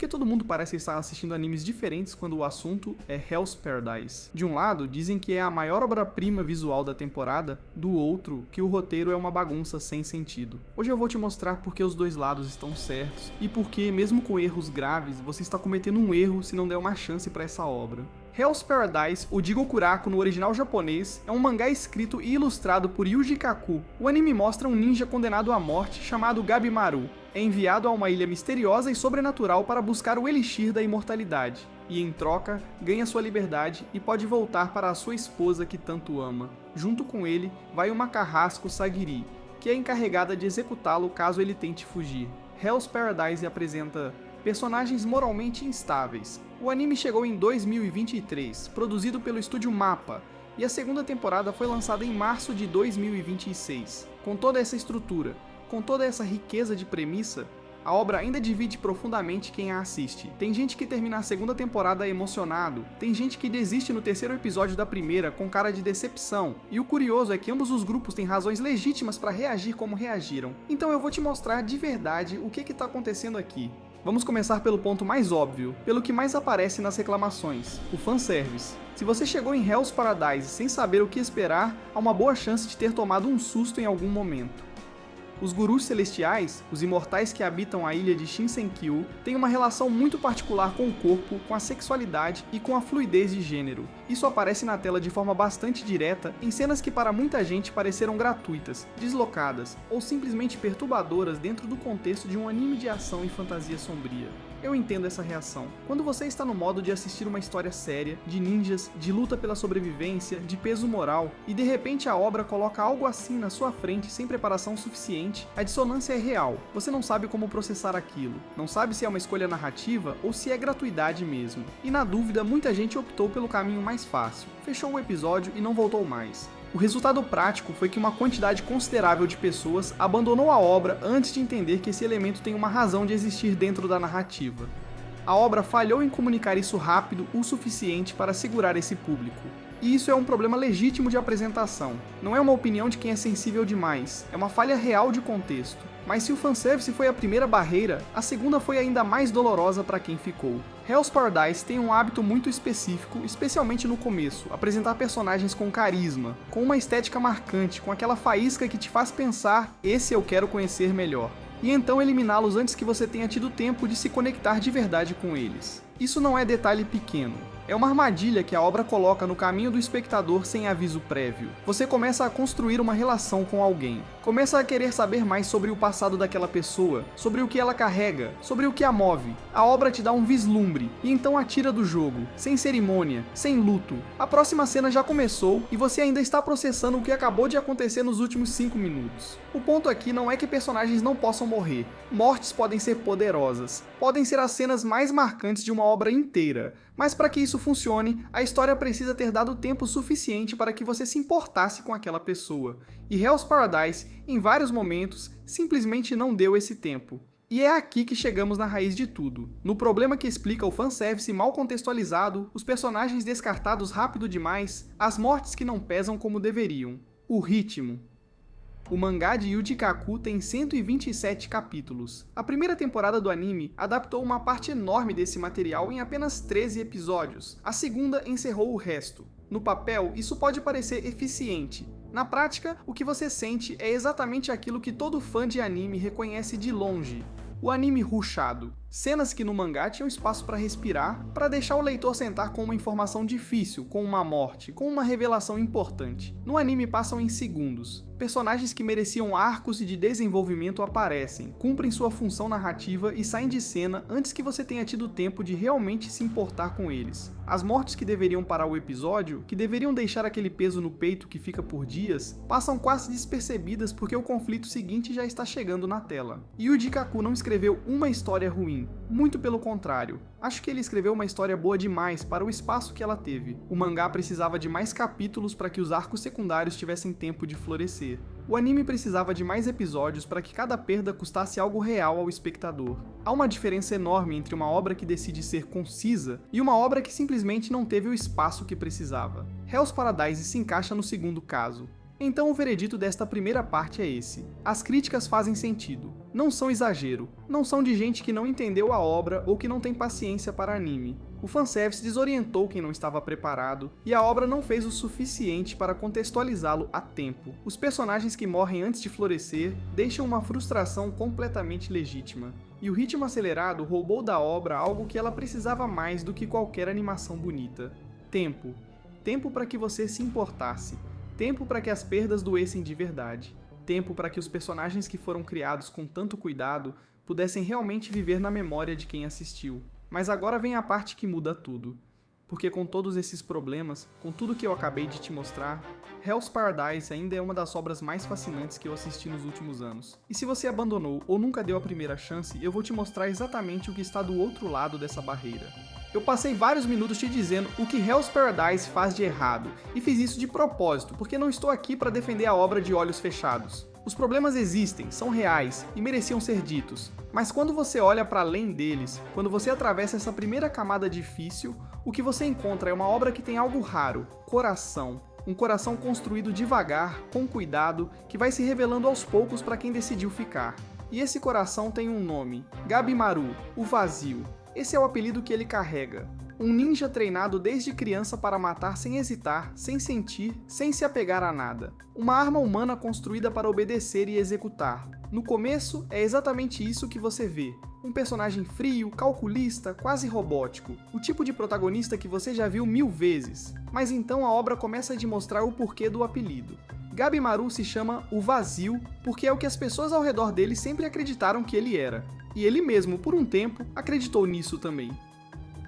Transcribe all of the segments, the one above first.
porque todo mundo parece estar assistindo animes diferentes quando o assunto é Hell's Paradise. De um lado, dizem que é a maior obra-prima visual da temporada, do outro, que o roteiro é uma bagunça sem sentido. Hoje eu vou te mostrar porque os dois lados estão certos e porque, mesmo com erros graves, você está cometendo um erro se não der uma chance para essa obra. Hell's Paradise, o Jigokuraku no original japonês, é um mangá escrito e ilustrado por Yuji Kaku. O anime mostra um ninja condenado à morte chamado Gabimaru. É enviado a uma ilha misteriosa e sobrenatural para buscar o elixir da imortalidade, e em troca, ganha sua liberdade e pode voltar para a sua esposa que tanto ama. Junto com ele, vai uma carrasco Sagiri, que é encarregada de executá-lo caso ele tente fugir. Hell's Paradise apresenta personagens moralmente instáveis. O anime chegou em 2023, produzido pelo estúdio MAPPA, e a segunda temporada foi lançada em março de 2026. Com toda essa estrutura, com toda essa riqueza de premissa, a obra ainda divide profundamente quem a assiste. Tem gente que termina a segunda temporada emocionado, tem gente que desiste no terceiro episódio da primeira com cara de decepção, e o curioso é que ambos os grupos têm razões legítimas para reagir como reagiram. Então eu vou te mostrar de verdade o que está acontecendo aqui. Vamos começar pelo ponto mais óbvio, pelo que mais aparece nas reclamações, o fanservice. Se você chegou em Hell's Paradise sem saber o que esperar, há uma boa chance de ter tomado um susto em algum momento. Os gurus celestiais, os imortais que habitam a ilha de Shinsenkyu, têm uma relação muito particular com o corpo, com a sexualidade e com a fluidez de gênero. Isso aparece na tela de forma bastante direta em cenas que para muita gente pareceram gratuitas, deslocadas ou simplesmente perturbadoras dentro do contexto de um anime de ação e fantasia sombria. Eu entendo essa reação. Quando você está no modo de assistir uma história séria, de ninjas, de luta pela sobrevivência, de peso moral, e de repente a obra coloca algo assim na sua frente sem preparação suficiente, a dissonância é real. Você não sabe como processar aquilo. Não sabe se é uma escolha narrativa ou se é gratuidade mesmo. E na dúvida, muita gente optou pelo caminho mais fácil. Fechou o episódio e não voltou mais. O resultado prático foi que uma quantidade considerável de pessoas abandonou a obra antes de entender que esse elemento tem uma razão de existir dentro da narrativa. A obra falhou em comunicar isso rápido o suficiente para segurar esse público. E isso é um problema legítimo de apresentação. Não é uma opinião de quem é sensível demais, é uma falha real de contexto. Mas se o fanservice foi a primeira barreira, a segunda foi ainda mais dolorosa para quem ficou. Hell's Paradise tem um hábito muito específico, especialmente no começo, apresentar personagens com carisma, com uma estética marcante, com aquela faísca que te faz pensar, esse eu quero conhecer melhor. E então eliminá-los antes que você tenha tido tempo de se conectar de verdade com eles. Isso não é detalhe pequeno. É uma armadilha que a obra coloca no caminho do espectador sem aviso prévio. Você começa a construir uma relação com alguém. Começa a querer saber mais sobre o passado daquela pessoa, sobre o que ela carrega, sobre o que a move. A obra te dá um vislumbre, e então a tira do jogo, sem cerimônia, sem luto. A próxima cena já começou, e você ainda está processando o que acabou de acontecer nos últimos 5 minutos. O ponto aqui não é que personagens não possam morrer. Mortes podem ser poderosas. Podem ser as cenas mais marcantes de uma obra inteira. Mas para que isso funcione, a história precisa ter dado tempo suficiente para que você se importasse com aquela pessoa. E Hell's Paradise, em vários momentos, simplesmente não deu esse tempo. E é aqui que chegamos na raiz de tudo. No problema que explica o fanservice mal contextualizado, os personagens descartados rápido demais, as mortes que não pesam como deveriam. O ritmo. O mangá de Yuji Kaku tem 127 capítulos. A primeira temporada do anime adaptou uma parte enorme desse material em apenas 13 episódios. A segunda encerrou o resto. No papel, isso pode parecer eficiente. Na prática, o que você sente é exatamente aquilo que todo fã de anime reconhece de longe. O anime rushado. Cenas que no mangá tinham espaço para respirar, para deixar o leitor sentar com uma informação difícil, com uma morte, com uma revelação importante. No anime passam em segundos. Personagens que mereciam arcos de desenvolvimento aparecem, cumprem sua função narrativa e saem de cena antes que você tenha tido tempo de realmente se importar com eles. As mortes que deveriam parar o episódio, que deveriam deixar aquele peso no peito que fica por dias, passam quase despercebidas porque o conflito seguinte já está chegando na tela. E Yuji Kaku não escreveu uma história ruim. Muito pelo contrário. Acho que ele escreveu uma história boa demais para o espaço que ela teve. O mangá precisava de mais capítulos para que os arcos secundários tivessem tempo de florescer. O anime precisava de mais episódios para que cada perda custasse algo real ao espectador. Há uma diferença enorme entre uma obra que decide ser concisa e uma obra que simplesmente não teve o espaço que precisava. Hell's Paradise se encaixa no segundo caso. Então o veredito desta primeira parte é esse. As críticas fazem sentido. não são exagero, não são de gente que não entendeu a obra ou que não tem paciência para anime. O fanservice desorientou quem não estava preparado, e a obra não fez o suficiente para contextualizá-lo a tempo. Os personagens que morrem antes de florescer deixam uma frustração completamente legítima, e o ritmo acelerado roubou da obra algo que ela precisava mais do que qualquer animação bonita: tempo. Tempo para que você se importasse, tempo para que as perdas doessem de verdade, tempo para que os personagens que foram criados com tanto cuidado pudessem realmente viver na memória de quem assistiu. Mas agora vem a parte que muda tudo. Porque com todos esses problemas, com tudo que eu acabei de te mostrar, Hell's Paradise ainda é uma das obras mais fascinantes que eu assisti nos últimos anos. E se você abandonou ou nunca deu a primeira chance, eu vou te mostrar exatamente o que está do outro lado dessa barreira. Eu passei vários minutos te dizendo o que Hell's Paradise faz de errado, e fiz isso de propósito, porque não estou aqui para defender a obra de olhos fechados. Os problemas existem, são reais e mereciam ser ditos, mas quando você olha para além deles, quando você atravessa essa primeira camada difícil, o que você encontra é uma obra que tem algo raro: coração. Um coração construído devagar, com cuidado, que vai se revelando aos poucos para quem decidiu ficar. E esse coração tem um nome: Gabimaru, o vazio. Esse é o apelido que ele carrega. Um ninja treinado desde criança para matar sem hesitar, sem sentir, sem se apegar a nada. Uma arma humana construída para obedecer e executar. No começo, é exatamente isso que você vê. Um personagem frio, calculista, quase robótico. O tipo de protagonista que você já viu 1000 vezes. Mas então a obra começa a te mostrar o porquê do apelido. Gabimaru se chama o Vazio porque é o que as pessoas ao redor dele sempre acreditaram que ele era. E ele mesmo, por um tempo, acreditou nisso também.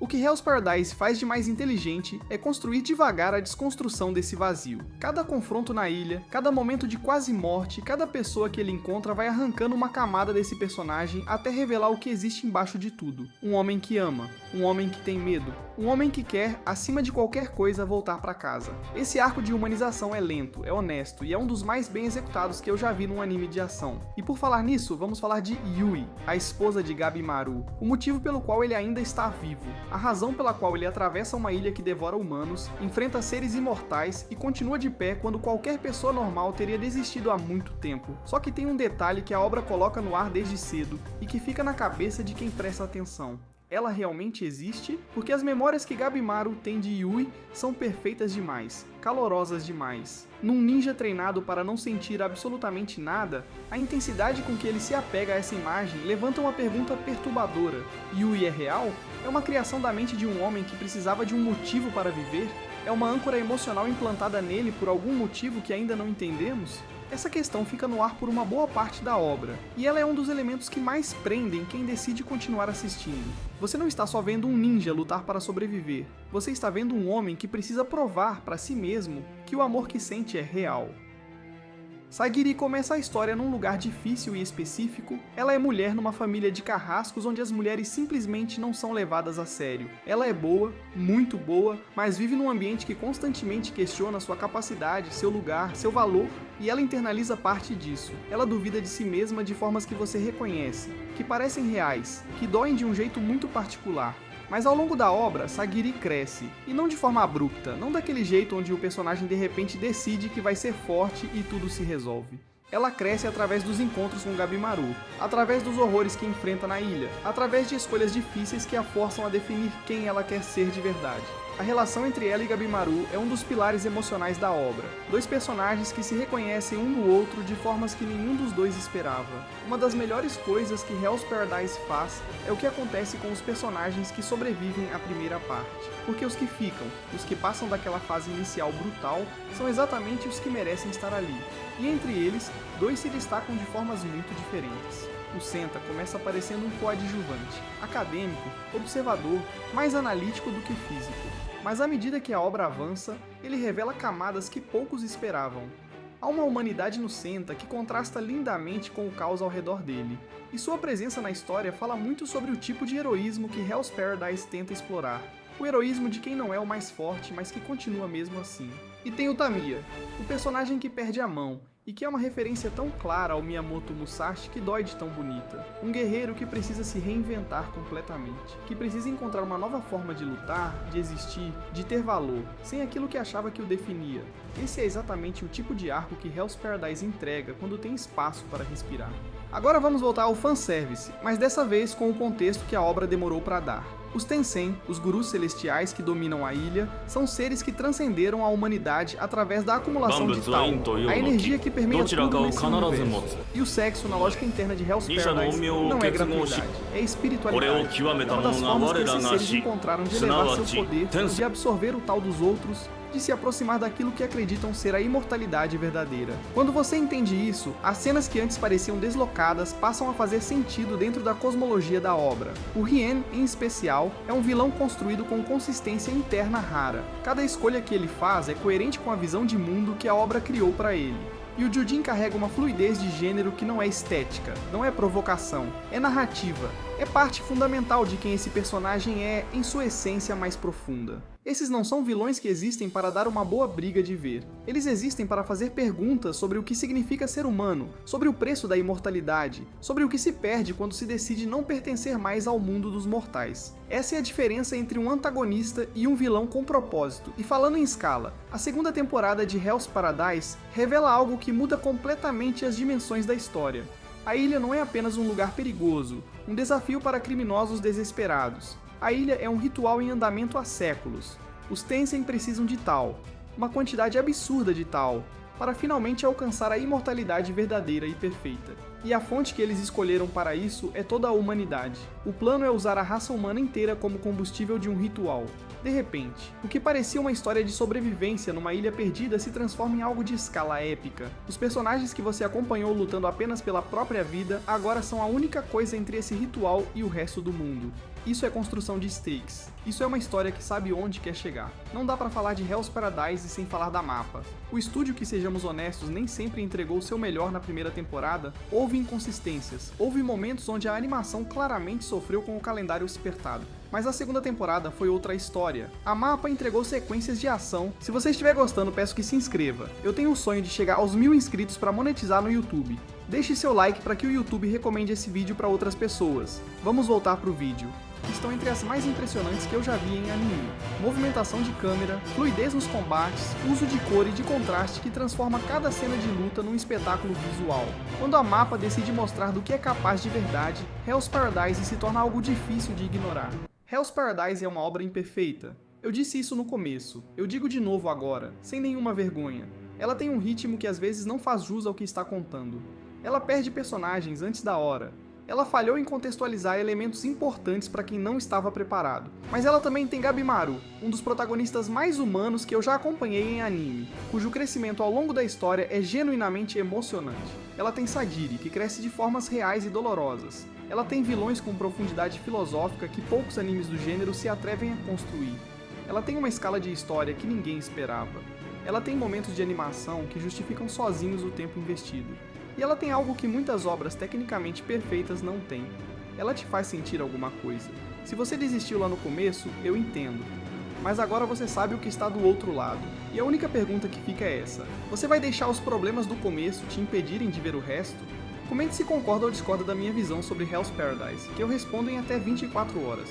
O que Hell's Paradise faz de mais inteligente é construir devagar a desconstrução desse vazio. Cada confronto na ilha, cada momento de quase morte, cada pessoa que ele encontra vai arrancando uma camada desse personagem até revelar o que existe embaixo de tudo. Um homem que ama, um homem que tem medo, um homem que quer, acima de qualquer coisa, voltar para casa. Esse arco de humanização é lento, é honesto e é um dos mais bem executados que eu já vi num anime de ação. E por falar nisso, vamos falar de Yui, a esposa de Gabimaru, o motivo pelo qual ele ainda está vivo. A razão pela qual ele atravessa uma ilha que devora humanos, enfrenta seres imortais e continua de pé quando qualquer pessoa normal teria desistido há muito tempo. Só que tem um detalhe que a obra coloca no ar desde cedo e que fica na cabeça de quem presta atenção. Ela realmente existe? Porque as memórias que Gabimaru tem de Yui são perfeitas demais, calorosas demais. Num ninja treinado para não sentir absolutamente nada, a intensidade com que ele se apega a essa imagem levanta uma pergunta perturbadora. Yui é real? É uma criação da mente de um homem que precisava de um motivo para viver? É uma âncora emocional implantada nele por algum motivo que ainda não entendemos? Essa questão fica no ar por uma boa parte da obra, e ela é um dos elementos que mais prendem quem decide continuar assistindo. Você não está só vendo um ninja lutar para sobreviver, você está vendo um homem que precisa provar para si mesmo que o amor que sente é real. Sagiri começa a história num lugar difícil e específico. Ela é mulher numa família de carrascos onde as mulheres simplesmente não são levadas a sério. Ela é boa, muito boa, mas vive num ambiente que constantemente questiona sua capacidade, seu lugar, seu valor, e ela internaliza parte disso. Ela duvida de si mesma de formas que você reconhece, que parecem reais, que doem de um jeito muito particular. Mas ao longo da obra, Sagiri cresce, e não de forma abrupta, não daquele jeito onde o personagem de repente decide que vai ser forte e tudo se resolve. Ela cresce através dos encontros com Gabimaru, através dos horrores que enfrenta na ilha, através de escolhas difíceis que a forçam a definir quem ela quer ser de verdade. A relação entre ela e Gabimaru é um dos pilares emocionais da obra. Dois personagens que se reconhecem um no outro de formas que nenhum dos dois esperava. Uma das melhores coisas que Hell's Paradise faz é o que acontece com os personagens que sobrevivem à primeira parte. Porque os que ficam, os que passam daquela fase inicial brutal, são exatamente os que merecem estar ali. E entre eles, dois se destacam de formas muito diferentes. O Senta começa parecendo um coadjuvante, acadêmico, observador, mais analítico do que físico. Mas à medida que a obra avança, ele revela camadas que poucos esperavam. Há uma humanidade no Senta que contrasta lindamente com o caos ao redor dele, e sua presença na história fala muito sobre o tipo de heroísmo que Hell's Paradise tenta explorar. O heroísmo de quem não é o mais forte, mas que continua mesmo assim. E tem o Tamiya, o personagem que perde a mão, e que é uma referência tão clara ao Miyamoto Musashi que dói de tão bonita. Um guerreiro que precisa se reinventar completamente, que precisa encontrar uma nova forma de lutar, de existir, de ter valor, sem aquilo que achava que o definia. Esse é exatamente o tipo de arco que Hell's Paradise entrega quando tem espaço para respirar. Agora vamos voltar ao fanservice, mas dessa vez com o contexto que a obra demorou para dar. Os Tensen, os gurus celestiais que dominam a ilha, são seres que transcenderam a humanidade através da acumulação de Tao, a energia que permeia tudo nesse universo. E o sexo, na lógica interna de Hell's Paradise, não é gratuidade, é espiritualidade. É uma das formas que esses seres encontraram de elevar seu poder, de absorver o Tao dos outros, de se aproximar daquilo que acreditam ser a imortalidade verdadeira. Quando você entende isso, as cenas que antes pareciam deslocadas passam a fazer sentido dentro da cosmologia da obra. O Hien, em especial, é um vilão construído com consistência interna rara. Cada escolha que ele faz é coerente com a visão de mundo que a obra criou para ele. E o Jujin carrega uma fluidez de gênero que não é estética, não é provocação, é narrativa. É parte fundamental de quem esse personagem é, em sua essência mais profunda. Esses não são vilões que existem para dar uma boa briga de ver. Eles existem para fazer perguntas sobre o que significa ser humano, sobre o preço da imortalidade, sobre o que se perde quando se decide não pertencer mais ao mundo dos mortais. Essa é a diferença entre um antagonista e um vilão com propósito. E falando em escala, a segunda temporada de Hell's Paradise revela algo que muda completamente as dimensões da história. A ilha não é apenas um lugar perigoso, um desafio para criminosos desesperados. A ilha é um ritual em andamento há séculos. Os Tensen precisam de Tao, uma quantidade absurda de Tao, para finalmente alcançar a imortalidade verdadeira e perfeita. E a fonte que eles escolheram para isso é toda a humanidade. O plano é usar a raça humana inteira como combustível de um ritual. De repente, o que parecia uma história de sobrevivência numa ilha perdida se transforma em algo de escala épica. Os personagens que você acompanhou lutando apenas pela própria vida agora são a única coisa entre esse ritual e o resto do mundo. Isso é construção de stakes. Isso é uma história que sabe onde quer chegar. Não dá pra falar de Hell's Paradise sem falar da Mappa. O estúdio, que sejamos honestos, nem sempre entregou o seu melhor na primeira temporada. Houve inconsistências. Houve momentos onde a animação claramente sofreu com o calendário apertado. Mas a segunda temporada foi outra história. A Mappa entregou sequências de ação. Se você estiver gostando, peço que se inscreva. Eu tenho o sonho de chegar aos 1000 inscritos para monetizar no YouTube. Deixe seu like para que o YouTube recomende esse vídeo para outras pessoas. Vamos voltar pro vídeo. Estão entre as mais impressionantes que eu já vi em anime. Movimentação de câmera, fluidez nos combates, uso de cor e de contraste que transforma cada cena de luta num espetáculo visual. Quando a Mappa decide mostrar do que é capaz de verdade, Hell's Paradise se torna algo difícil de ignorar. Hell's Paradise é uma obra imperfeita. Eu disse isso no começo, eu digo de novo agora, sem nenhuma vergonha. Ela tem um ritmo que às vezes não faz jus ao que está contando. Ela perde personagens antes da hora. Ela falhou em contextualizar elementos importantes para quem não estava preparado. Mas ela também tem Gabimaru, um dos protagonistas mais humanos que eu já acompanhei em anime, cujo crescimento ao longo da história é genuinamente emocionante. Ela tem Sadiri, que cresce de formas reais e dolorosas. Ela tem vilões com profundidade filosófica que poucos animes do gênero se atrevem a construir. Ela tem uma escala de história que ninguém esperava. Ela tem momentos de animação que justificam sozinhos o tempo investido. E ela tem algo que muitas obras tecnicamente perfeitas não têm. Ela te faz sentir alguma coisa. Se você desistiu lá no começo, eu entendo. Mas agora você sabe o que está do outro lado. E a única pergunta que fica é essa: você vai deixar os problemas do começo te impedirem de ver o resto? Comente se concorda ou discorda da minha visão sobre Hell's Paradise, que eu respondo em até 24 horas.